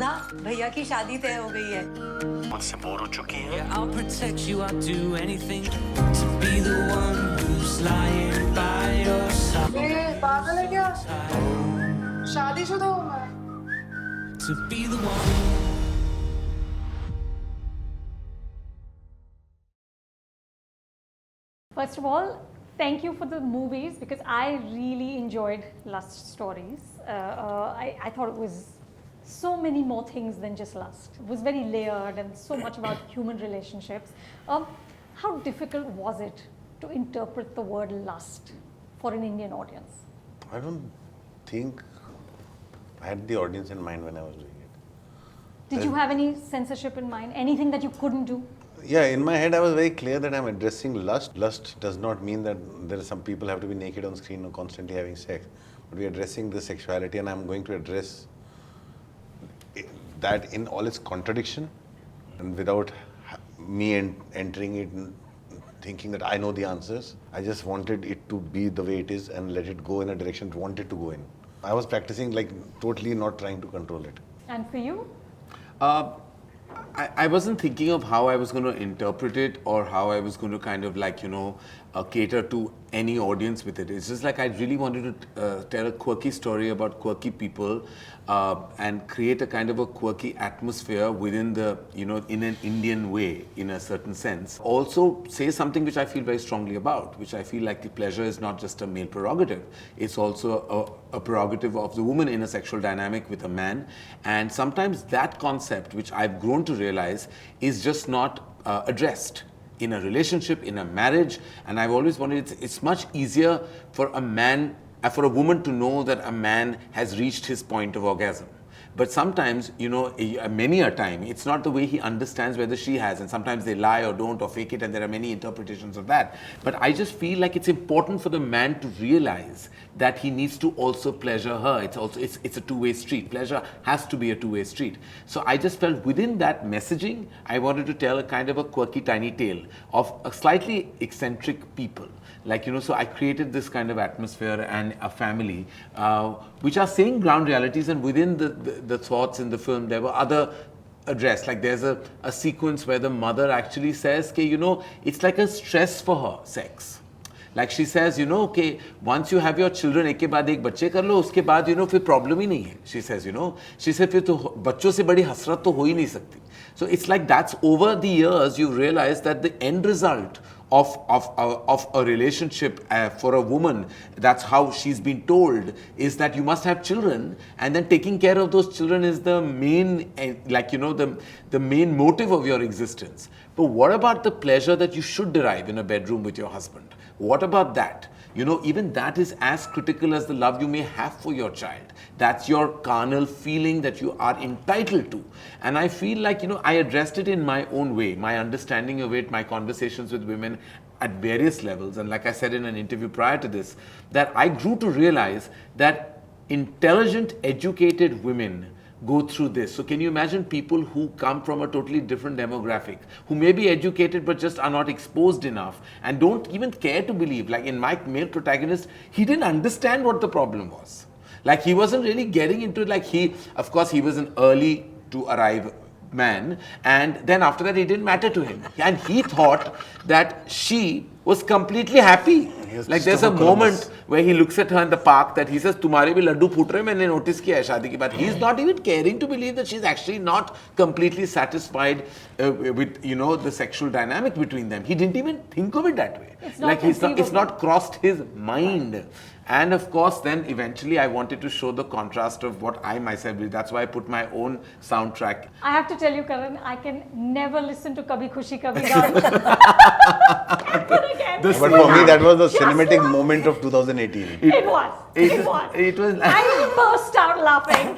सुधा भैया की शादी तय हो गई है. मुझसे बोर हो चुकी है. Yeah, I'll protect you, I'll do anything to be the one who's lying by your side. ये पागल है क्या? शादीशुदा हूँ मैं. To be the one. First of all, thank you for the movies because I really enjoyed Lust Stories. I thought it was so many more things than just lust. It was very layered and so much about human relationships. How difficult was it to interpret the word lust for an Indian audience? I don't think I had the audience in mind when I was doing it. Did you have any censorship in mind? Anything that you couldn't do? Yeah, in my head I was very clear that I'm addressing lust. Lust does not mean that there are some people have to be naked on screen or constantly having sex. But we're addressing the sexuality and I'm going to address that in all its contradiction and without me entering it and thinking that I know the answers. I just wanted it to be the way it is and let it go in a direction it wanted to go in. I was practicing like totally not trying to control it. And for you? I wasn't thinking of how I was going to interpret it or how I was going to kind of like, cater to any audience with it. It's just like I really wanted to tell a quirky story about quirky people and create a kind of a quirky atmosphere within the, in an Indian way, in a certain sense. Also say something which I feel very strongly about, which I feel like the pleasure is not just a male prerogative. It's also a prerogative of the woman in a sexual dynamic with a man. And sometimes that concept, which I've grown to realize, is just not addressed in a relationship, in a marriage. And I've always wanted, it's much easier for a man, for a woman to know that a man has reached his point of orgasm. But sometimes, many a time, it's not the way he understands whether she has, and sometimes they lie or don't or fake it, and there are many interpretations of that. But I just feel like it's important for the man to realize that he needs to also pleasure her. It's a two-way street. Pleasure has to be a two-way street. So I just felt within that messaging, I wanted to tell a kind of a quirky tiny tale of a slightly eccentric people. Like, so I created this kind of atmosphere and a family, which are saying ground realities, and within the thoughts in the film, there were other addressed. Like there's a sequence where the mother actually says, it's like a stress for her, sex. Like she says, okay, once you have your children, एक के बाद एक बच्चे कर लो, उसके बाद, फिर problem ही नहीं है. She says, she said, फिर तो बच्चों से बड़ी हसरत तो हो ही नहीं सकती. So it's like that's over the years, you realize that the end result of a relationship for a woman, that's how she's been told, is that you must have children, and then taking care of those children is the main, the main motive of your existence. But what about the pleasure that you should derive in a bedroom with your husband? What about that? Even that is as critical as the love you may have for your child. That's your carnal feeling that you are entitled to. And I feel like, I addressed it in my own way, my understanding of it, my conversations with women at various levels. And like I said in an interview prior to this, that I grew to realize that intelligent, educated women go through this. So can you imagine people who come from a totally different demographic, who may be educated but just are not exposed enough and don't even care to believe. Like in my male protagonist, he didn't understand what the problem was. Like he wasn't really getting into it. Like of course he was an early to arrive man, and then after that it didn't matter to him. And he thought that she was completely happy. Like there's a moment where he looks at her in the park that he says, "Tumhare bhi laddu phoot rahe, maine notice kiya hai shaadi ke baad." He's not even caring to believe that she's actually not completely satisfied with the sexual dynamic between them. He didn't even think of it that way. It's not crossed his mind. And of course, then eventually I wanted to show the contrast of what I myself did. That's why I put my own soundtrack. I have to tell you, Karan, I can never listen to Kabhi Khushi Kabhi Gham. But for me, that was the cinematic moment of 2018. It was. I burst out laughing. And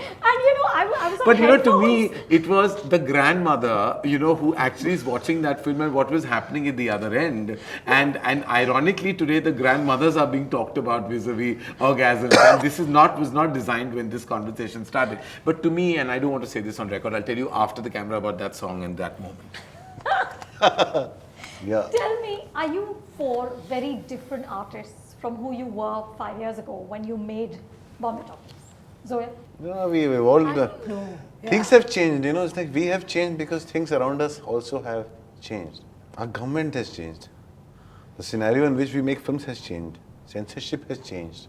I was on But headphones. to me, it was the grandmother, who actually is watching that film and what was happening at the other end. And ironically, today the grandmothers are being talked about vis-a-vis orgasms. And this was not designed when this conversation started. But to me, and I don't want to say this on record, I'll tell you after the camera about that song and that moment. Yeah. Tell me, are you four very different artists from who you were 5 years ago when you made Bombay Talkies? Zoya? We've evolved. I don't know. Things have changed, it's like we have changed because things around us also have changed. Our government has changed. The scenario in which we make films has changed. Censorship has changed.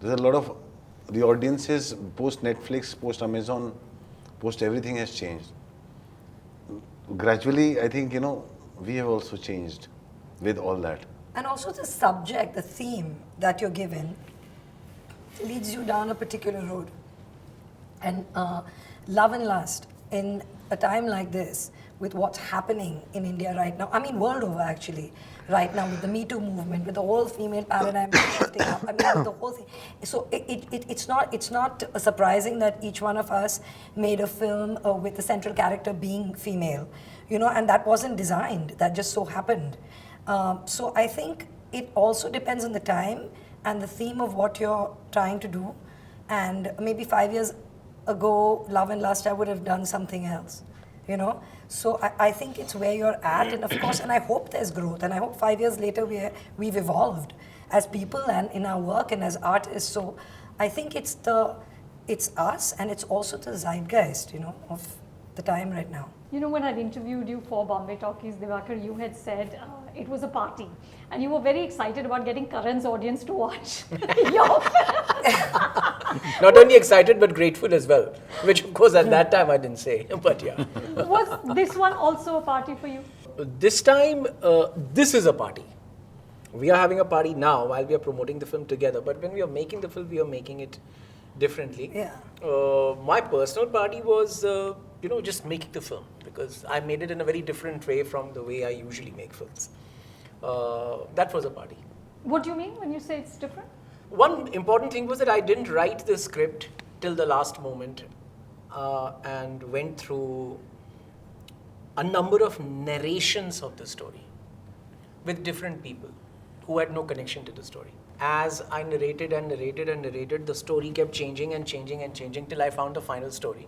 There's a lot of, the audiences post Netflix, post Amazon, post everything has changed. Gradually, I think, we have also changed with all that. And also the subject, the theme that you're given leads you down a particular road. And love and lust in a time like this, with what's happening in India right now, I mean world over actually, right now with the Me Too movement, with the whole female paradigm shifting up, I mean with the whole thing. So it's not surprising that each one of us made a film with the central character being female, and that wasn't designed, that just so happened. So I think it also depends on the time and the theme of what you're trying to do. And maybe 5 years ago, Love and Lust, I would have done something else, So I think it's where you're at, and of course, and I hope there's growth, and I hope 5 years later we've evolved as people and in our work and as artists. So I think it's us, and it's also the zeitgeist, of the time right now. When I'd interviewed you for Bombay Talkies, Dibakar, you had said it was a party. And you were very excited about getting Karan's audience to watch your film. Not only excited, but grateful as well. Which, of course, at that time I didn't say. But yeah. Was this one also a party for you? This time, this is a party. We are having a party now while we are promoting the film together. But when we are making the film, we are making it differently. Yeah. My personal party was, just making the film. Because I made it in a very different way from the way I usually make films. That was a party. What do you mean when you say it's different? One important thing was that I didn't write the script till the last moment and went through a number of narrations of the story with different people who had no connection to the story. As I narrated and narrated and narrated, the story kept changing and changing and changing till I found the final story,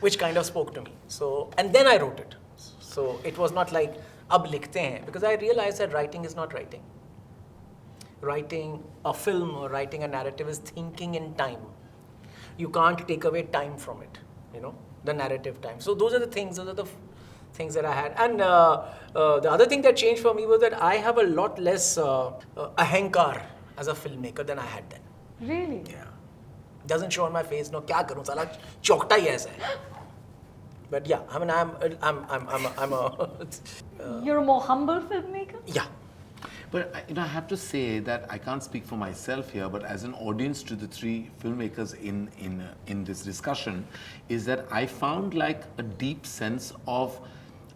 which kind of spoke to me. So, and then I wrote it. So it was not like, ab likhte hain, because I realized that writing is not writing. Writing a film or writing a narrative is thinking in time. You can't take away time from it, the narrative time. So those are the things that I had. And the other thing that changed for me was that I have a lot less ahankar as a filmmaker than I had then. Really? Yeah. Doesn't show on my face. No, kya karu? Sala chokta hi aisa hai. But yeah, I mean, I'm a. You're a more humble filmmaker? Yeah. But I have to say that I can't speak for myself here, but as an audience to the three filmmakers in this discussion, is that I found like a deep sense of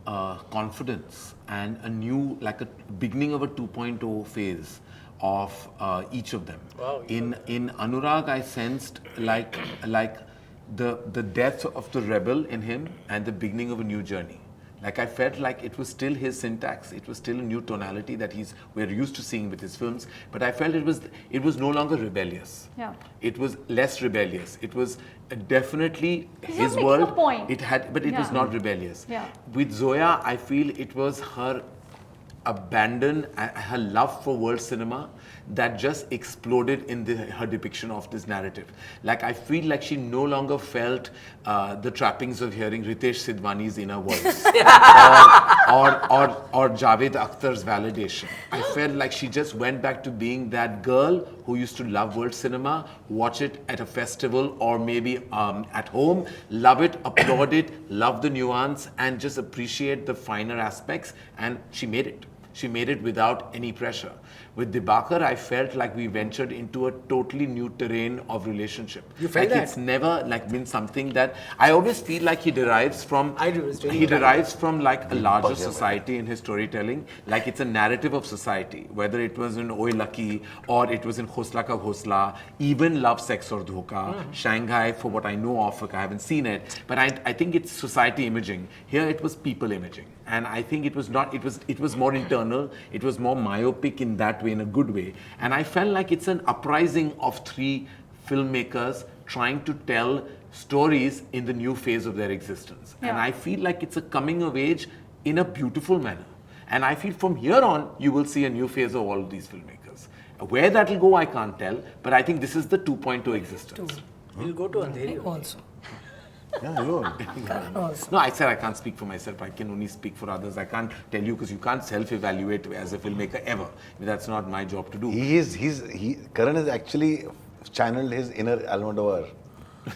confidence and a new, like a beginning of a 2.0 phase of each of them. Wow, in Anurag, I sensed like the death of the rebel in him and the beginning of a new journey. Like I felt like it was still his syntax, it was still a new tonality that we're used to seeing with his films, but I felt it was no longer rebellious. Yeah. It was less rebellious. It was definitely He's his not making world. a point. It had, but it was Yeah. not rebellious. Yeah. With Zoya, I feel it was her abandon, her love for world cinema that just exploded in her depiction of this narrative. Like I feel like she no longer felt the trappings of hearing Ritesh Sidhwani's inner voice or Javed Akhtar's validation. I felt like she just went back to being that girl who used to love world cinema, watch it at a festival or maybe at home, love it, applaud it, love the nuance and just appreciate the finer aspects, and she made it. She made it without any pressure. With Dibakar, I felt like we ventured into a totally new terrain of relationship. You felt like that? It's never like been something that I always feel like he derives from. I do. It's really He true. derives from like a larger society in his storytelling. Like it's a narrative of society. Whether it was in Oye Lucky or it was in Khosla Ka Ghosla, even Love, Sex or Dhoka, Shanghai, for what I know of, I haven't seen it, but I think it's society imaging. Here it was people imaging. And I think it was not, it was more internal, it was more myopic in that way, in a good way. And I felt like it's an uprising of three filmmakers trying to tell stories in the new phase of their existence. Yeah. And I feel like it's a coming of age in a beautiful manner. And I feel from here on, you will see a new phase of all of these filmmakers. Where that will go, I can't tell, but I think this is the 2.0 existence. We'll go to Andheri. Also. Yeah, alone. Karan also. No, I said I can't speak for myself. I can only speak for others. I can't tell you because you can't self-evaluate as a filmmaker ever. That's not my job to do. Karan has actually channeled his inner Almodovar.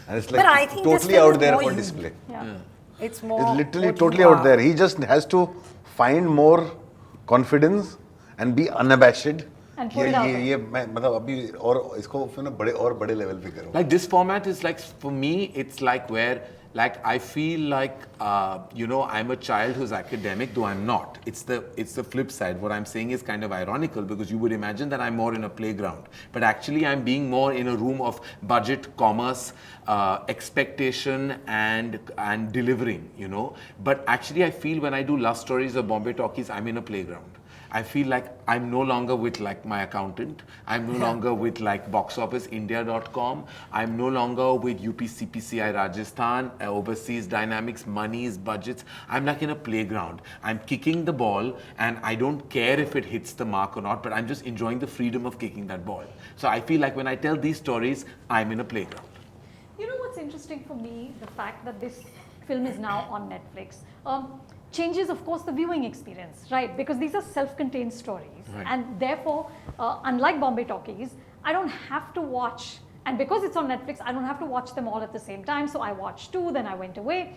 And it's But I like think this totally film out is there more for you. display. Yeah. It's more. It's literally what totally you out are. there. He just has to find more confidence and be unabashed. And put it out there. ये मैं मतलब अभी और इसको फिर ना बड़े और बड़े level पे करूँ. Like this format is like, for me, it's like where, like I feel like, you know, I'm a child who's academic, though I'm not. It's the flip side. What I'm saying is kind of ironical because you would imagine that I'm more in a playground. But actually I'm being more in a room of budget, commerce, expectation and delivering, you know. But actually I feel when I do love stories or Bombay Talkies, I'm in a playground. I feel like I'm no longer with like my accountant. I'm no longer with like boxofficeindia.com. I'm no longer with UPCPCI Rajasthan, overseas dynamics, monies, budgets. I'm like in a playground. I'm kicking the ball and I don't care if it hits the mark or not, but I'm just enjoying the freedom of kicking that ball. So I feel like when I tell these stories, I'm in a playground. You know what's interesting for me? The fact that this film is now on Netflix. Changes, of course, the viewing experience, right? Because these are self-contained stories. Right. And therefore, unlike Bombay Talkies, I don't have to watch, and because it's on Netflix, I don't have to watch them all at the same time. So I watched 2, then I went away.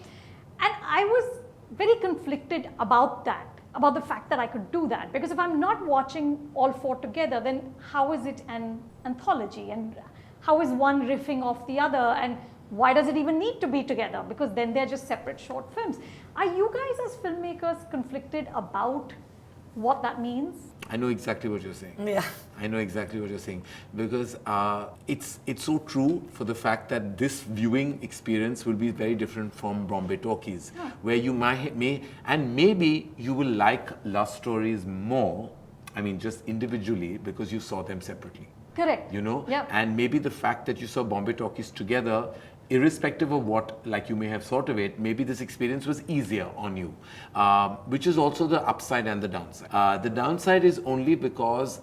And I was very conflicted about that, about the fact that I could do that. Because if I'm not watching all 4 together, then how is it an anthology? And how is one riffing off the other? And why does it even need to be together? Because then they're just separate short films. Are you guys as filmmakers conflicted about what that means? I know exactly what you're saying. Yeah. I know exactly what you're saying because it's so true for the fact that this viewing experience will be very different from Bombay Talkies, where you maybe you will like love stories more. I mean, just individually because you saw them separately. Correct. You know, Yeah. and maybe the fact that you saw Bombay Talkies together, irrespective of what, like you may have thought of it, maybe this experience was easier on you, which is also the upside and the downside. The downside is only because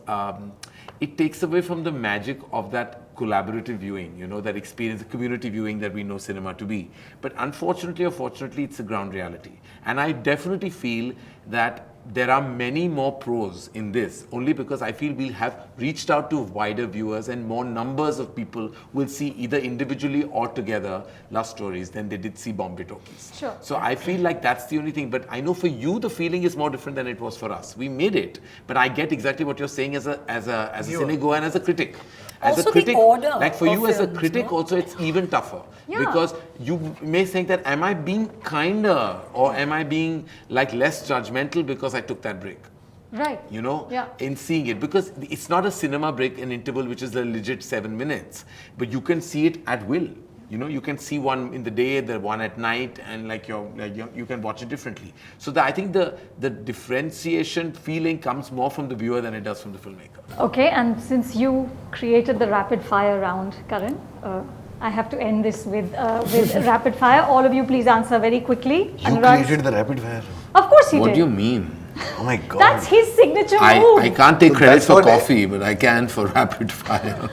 it takes away from the magic of that collaborative viewing, you know, that experience, the community viewing that we know cinema to be. But unfortunately or fortunately, it's a ground reality. And I definitely feel that there are many more pros in this, only because I feel we'll have reached out to wider viewers and more numbers of people will see either individually or together love stories than they did see Bombay Talkies. Sure. So I feel like that's the only thing. But I know for you, the feeling is more different than it was for us. We made it, but I get exactly what you're saying as a cinegoer and as a critic. As Also a critic, the order like for of you as a films, critic, no? also it's even tougher Yeah. because you may think that am I being kinder or am I being like less judgmental because I took that break? Right. You know, Yeah. in seeing it, because it's not a cinema break, an interval which is a legit 7 minutes, but you can see it at will. You know, you can see one in the day, the one at night, and you can watch it differently. So I think the differentiation feeling comes more from the viewer than it does from the filmmaker. Okay, and since you created the rapid fire round, Karan, I have to end this with rapid fire. All of you, please answer very quickly. You Anurag- created the rapid fire. Of course he What did. do you mean? Oh my God. That's his signature move. I can't take So credit that's for what I- coffee, but I can for rapid fire.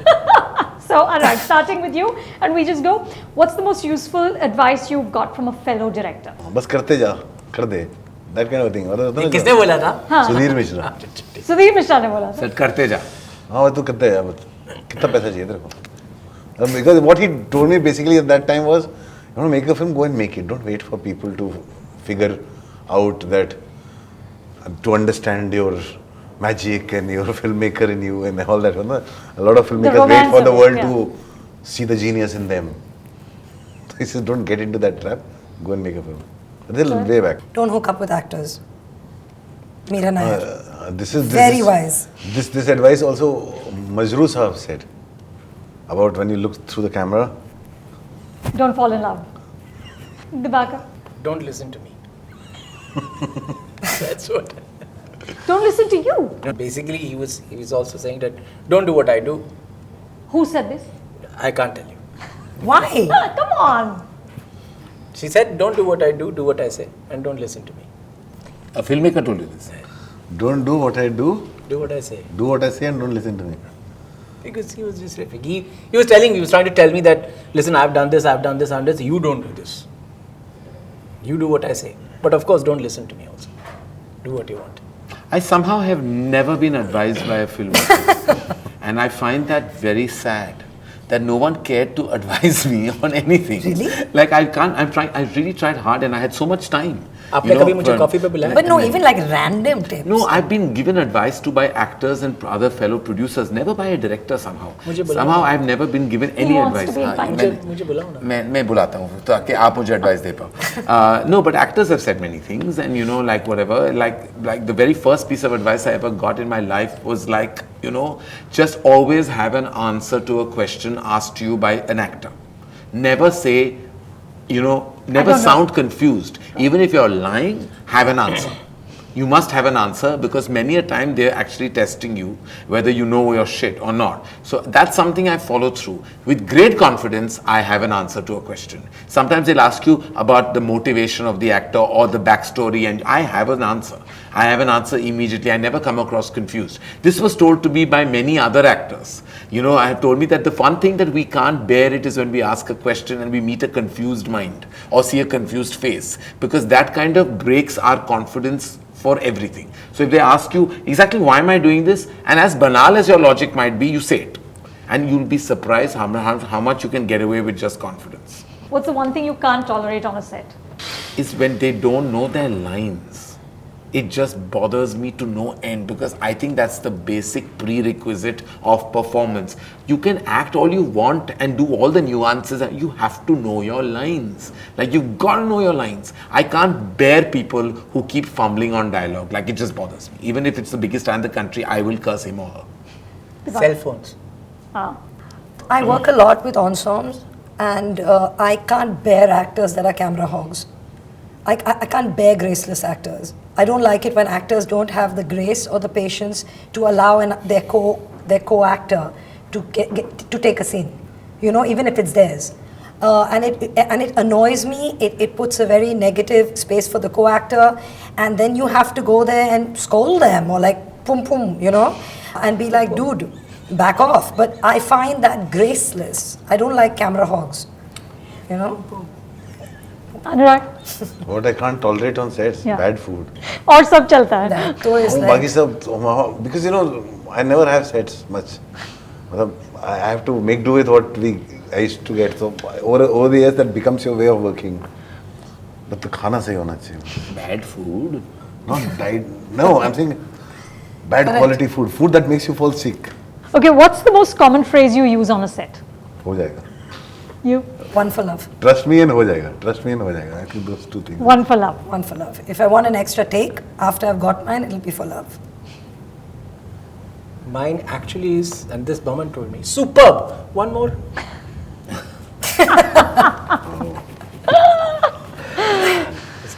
So, Anurag, starting with you, and we just go. What's the most useful advice you got from a fellow director? बस करते जा, कर दे. That kind of thing. किसने बोला था? Sudhir Mishra. Sudhir Mishra ने बोला था. Sir, करते जा. हाँ तू करते जा बस. कितना पैसा चाहिए तेरे को? Because what he told me basically at that time was, you want to make a film, go and make it. Don't wait for people to figure out that, to understand your magic and your filmmaker in you and all that. A lot of filmmakers wait romance for the of it, world yeah. to see the genius in them. He says, don't get into that trap. Go and make a film. But they'll way back. Don't hook up with actors. Meera Nair. This is Very wise. This advice also Majroo Sahab said about when you look through the camera. Don't fall in love. Dibakar. Don't listen to me. That's what. Don't listen to you. Basically, he was also saying that don't do what I do. Who said this? I can't tell you. Why? Come on. She said, don't do what I do what I say, and don't listen to me. A filmmaker told you this. Don't do what I do. Do what I say. Do what I say and don't listen to me. Because he was just riffing. He was trying to tell me that, listen, I've done this, you don't do this. You do what I say. But of course, don't listen to me also. Do what you want. I somehow have never been advised by a filmmaker. And I find that very sad. That no one cared to advise me on anything. Really? Like I really tried hard and I had so much time. आपने कभी मुझे coffee पे बुलाया? But no, even like random tips. No, I've been given advice to by actors and other fellow producers, never by a director somehow. Somehow I've never been given any advice. मुझे बुलाओ ना. मैं बुलाता हूँ ताकि आप मुझे advice दे पाओ. No, but actors have said many things, and you know, like whatever, like the very first piece of advice I ever got in my life was like, you know, just always have an answer to a question asked to you by an actor. Never say, you know, never sound confused. Even if you're lying, have an answer. You must have an answer because many a time they're actually testing you whether you know your shit or not. So that's something I follow through. With great confidence, I have an answer to a question. Sometimes they'll ask you about the motivation of the actor or the backstory, and I have an answer. I have an answer immediately. I never come across confused. This was told to me by many other actors. You know, I have told me that the one thing that we can't bear it is when we ask a question and we meet a confused mind or see a confused face, because that kind of breaks our confidence for everything. So if they ask you exactly why am I doing this, and as banal as your logic might be, you say it, and you'll be surprised how much you can get away with just confidence. What's the one thing you can't tolerate on a set? Is when they don't know their lines. It just bothers me to no end, because I think that's the basic prerequisite of performance. You can act all you want and do all the nuances, and you have to know your lines. Like, you've got to know your lines. I can't bear people who keep fumbling on dialogue. Like, it just bothers me. Even if it's the biggest star in the country, I will curse him or her. Cell phones. I work a lot with ensembles, and I can't bear actors that are camera hogs. I can't bear graceless actors. I don't like it when actors don't have the grace or the patience to allow their co-actor to take a scene, you know, even if it's theirs. And it annoys me. It puts a very negative space for the co-actor, and then you have to go there and scold them or like pum pum, you know, and be like, dude, back off. But I find that graceless. I don't like camera hogs, you know. Anurag? What I can't tolerate on sets, Yeah. bad food. और सब चलता है. That too is like, बाकी सब, because you know, I never have sets much. I have to make do with what I used to get. So over the years, that becomes your way of working. But the खाना सही होना चाहिए. Bad food? Not diet. No, I'm saying bad quality food. Food that makes you fall sick. Okay, what's the most common phrase you use on a set? हो जाएगा. You? one for love. Trust me and हो जाएगा. Trust me and हो जाएगा. I think those two things. One for love. One for love. If I want an extra take after I've got mine, it'll be for love. Mine actually is, and this Burman told me, superb. One more.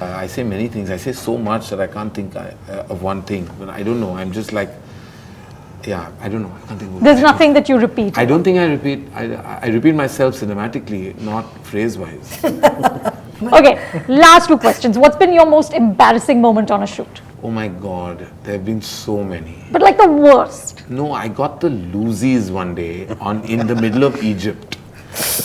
I say many things. I say so much that I can't think of one thing. But I don't know. I'm just like, yeah, I don't know. I can't think of There's nothing that you repeat. I don't think I repeat. I repeat myself cinematically, not phrase-wise. Okay, last two questions. What's been your most embarrassing moment on a shoot? Oh my God, there have been so many. But like the worst. No, I got the loosies one day in the middle of Egypt.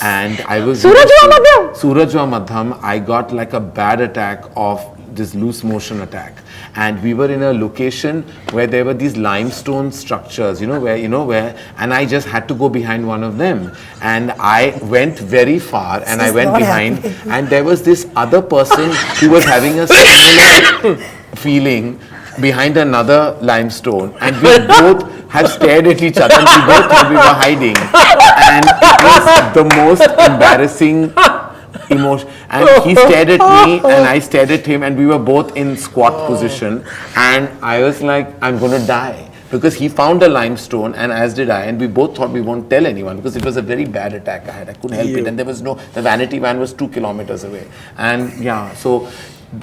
And I was Surajwa Madham. I got like a bad attack of this loose motion attack, and we were in a location where there were these limestone structures, where, and I just had to go behind one of them, and I went very far, and I went behind, and there was this other person who was having a similar feeling behind another limestone, and we both have stared at each other, and we both thought we were hiding, and it was the most embarrassing emotion. And he stared at me, and I stared at him, and we were both in squat position, and I was like, I'm going to die. Because he found a limestone, and as did I, and we both thought we won't tell anyone, because it was a very bad attack I had. I couldn't help it, and the vanity van was 2 kilometers away. And yeah, so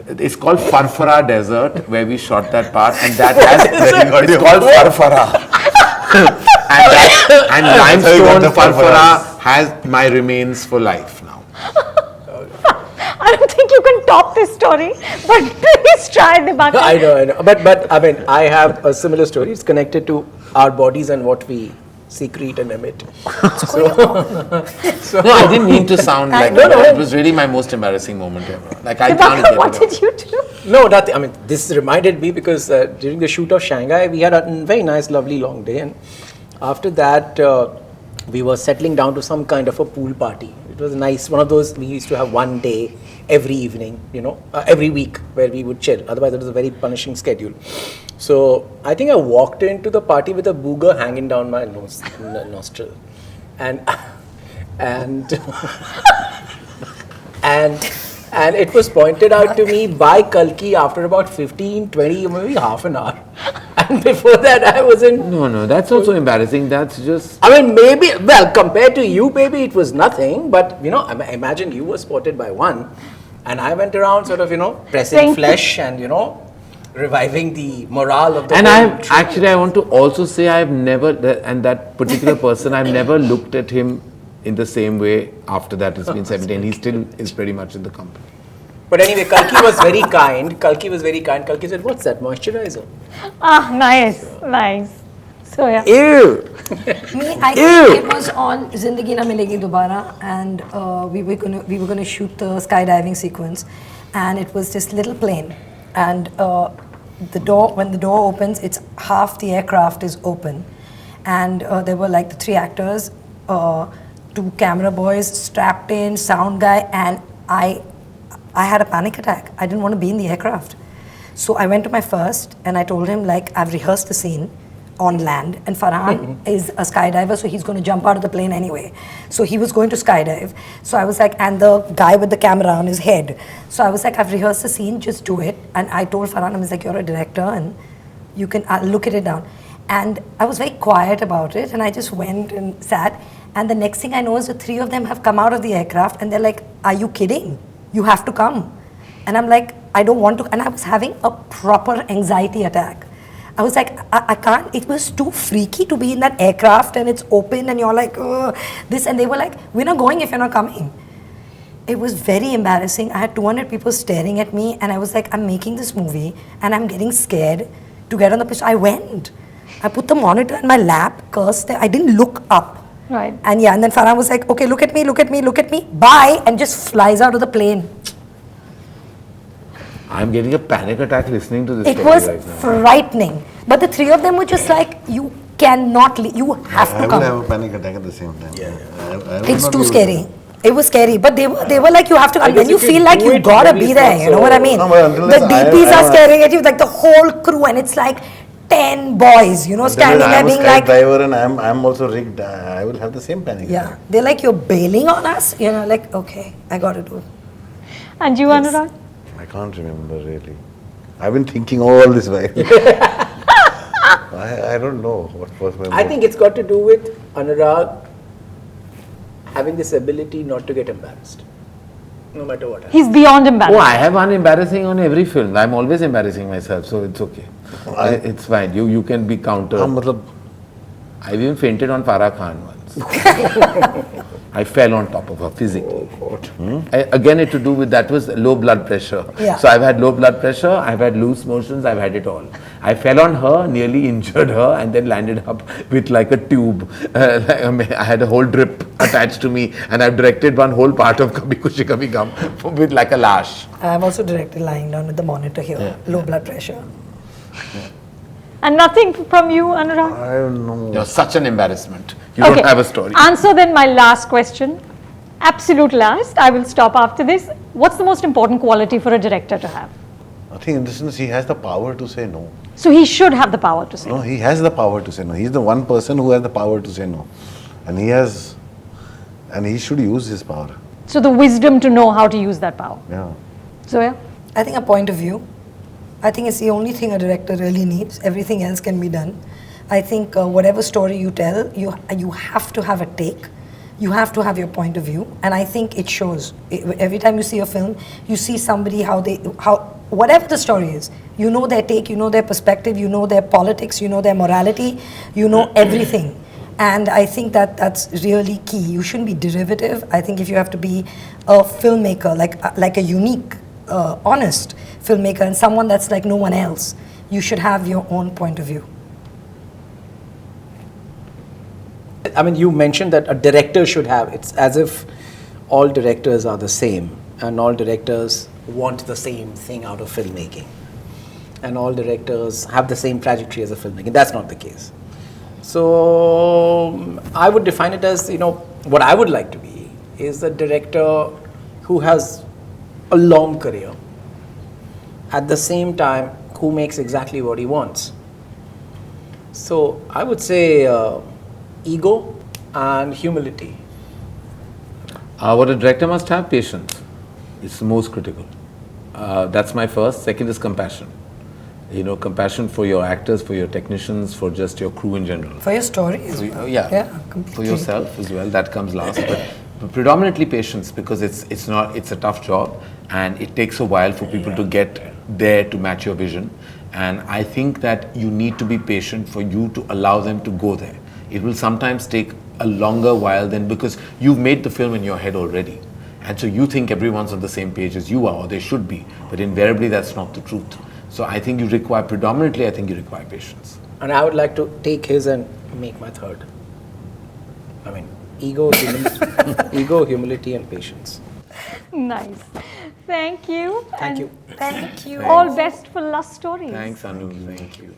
it's called Farfara Desert, where we shot that part, and that has, it's called Farfara. and limestone Farfara has my remains for life now. I don't think you can top this story, but please try, Dibakar. I know. But I mean, I have a similar story. It's connected to our bodies and what we secrete and emit. No, I didn't mean to sound like No, no. that. It was really my most embarrassing moment ever. Like I can't Dibakar, get what it out. did you do? No, nothing. I mean, this reminded me because during the shoot of Shanghai, we had a very nice, lovely long day, and after that, we were settling down to some kind of a pool party. It was nice. One of those we used to have one day every evening, every week where we would chill. Otherwise, it was a very punishing schedule. So I think I walked into the party with a booger hanging down my nostril, and and it was pointed out to me by Kalki after about 15, 20, maybe half an hour. And before that, I wasn't. No, that's also embarrassing. That's just. I mean, maybe, well, compared to you, maybe it was nothing, but, imagine you were spotted by one, and I went around sort of, pressing flesh and, reviving the morale of the And whole I want to also say I've never, and that particular person, I've never looked at him in the same way after that. It's been 17. He still is pretty much in the company. But anyway, Kalki was very kind. Kalki said, what's that, moisturizer? Ah, nice. So yeah. Ew! I think it was on Zindagi Na Milegi Dobara, and we were gonna shoot the skydiving sequence, and it was this little plane, and when the door opens, it's half the aircraft is open, and there were like the 3 actors, 2 camera boys strapped in, sound guy, and I had a panic attack. I didn't want to be in the aircraft. So I went to my first and I told him, like, I've rehearsed the scene on land, and Farhan is a skydiver, so he's going to jump out of the plane anyway. So he was going to skydive. So I was like, and the guy with the camera on his head. So I was like, I've rehearsed the scene, just do it. And I told Farhan, I was like, you're a director and you can look at it down. And I was very quiet about it, and I just went and sat. And the next thing I know is the 3 of them have come out of the aircraft, and they're like, are you kidding? You have to come. And I'm like, I don't want to. And I was having a proper anxiety attack. I was like, I can't. It was too freaky to be in that aircraft and it's open and you're like, this. And they were like, we're not going if you're not coming. It was very embarrassing. I had 200 people staring at me, and I was like, I'm making this movie and I'm getting scared to get on the pitch. I went. I put the monitor in my lap, cursed. I didn't look up. Right. And and then Farhan was like, okay, look at me, bye, and just flies out of the plane. I'm getting a panic attack listening to this It story was right now. frightening. But the 3 of them were just like, you cannot leave, you have I to will come. have a panic attack at the same time. I will It's not too be able to- scary. It was scary, but they were like, you have to come. Then you if you feel like do you it gotta when be it's there, not you know what I so- mean? No, but until The this, DPs I are am- staring at you, like the whole crew, and it's like 10 boys, standing there I'm a being like, driver and I'm also rigged. I will have the same panic. yeah. They're like, you're bailing on us? Like, okay, I gotta do it. And you, Anurag? I can't remember really. I've been thinking all this while. I don't know what was my. I think it's got to do with Anurag having this ability not to get embarrassed, no matter what happens. He's beyond Oh, embarrassed. I have one embarrassing on every film. I'm always embarrassing myself, so it's okay. It's fine. You can be countered. matlab, I even fainted on Farah Khan once. I fell on top of her physically. Again, it to do with that was low blood pressure. Yeah. So I've had low blood pressure, I've had loose motions, I've had it all. I fell on her, nearly injured her, and then landed up with like a tube. I had a whole drip attached to me, and I've directed one whole part of Kabhi Khushi Kabhi Gham with like a lash. I've also directed lying down with the monitor here, low blood pressure. And nothing from you, Anurag? I don't know. You're such an embarrassment. You don't have a story. Answer then my last question. Absolute last. I will stop after this. What's the most important quality for a director to have? I think in this sense he has the power to say no. So he should have the power to say No, he has the power to say no. He's the one person who has the power to say no. And he should use his power. So the wisdom to know how to use that power. Yeah. Zoya? I think a point of view. I think it's the only thing a director really needs. Everything else can be done. I think whatever story you tell, you have to have a take. You have to have your point of view, and I think it shows. Every time you see a film, you see somebody how whatever the story is, you know their take, you know their perspective, you know their politics, you know their morality, you know everything. And I think that's really key. You shouldn't be derivative. I think if you have to be a filmmaker, like a unique, honest filmmaker, and someone that's like no one else, you should have your own point of view. I mean, you mentioned that a director should have, it's as if all directors are the same and all directors want the same thing out of filmmaking. And all directors have the same trajectory as a filmmaking. That's not the case. So I would define it as, what I would like to be is a director who has a long career, at the same time who makes exactly what he wants. So I would say ego and humility. What a director must have, patience. It's the most critical. That's my first. Second is compassion. Compassion for your actors, for your technicians, for just your crew in general. For your story as well. Yeah, completely. for yourself as well. That comes last, but predominantly patience, because it's a tough job, and it takes a while for people to get there to match your vision. And I think that you need to be patient for you to allow them to go there. It will sometimes take a longer while than, because you've made the film in your head already. And so you think everyone's on the same page as you are, or they should be. But invariably, that's not the truth. So I think you require patience. And I would like to take his and make my third. I mean, ego, humility, and patience. Nice. Thank you. Thank you. Thank you. All best for Lust Stories. Thanks, Anu. Thank you.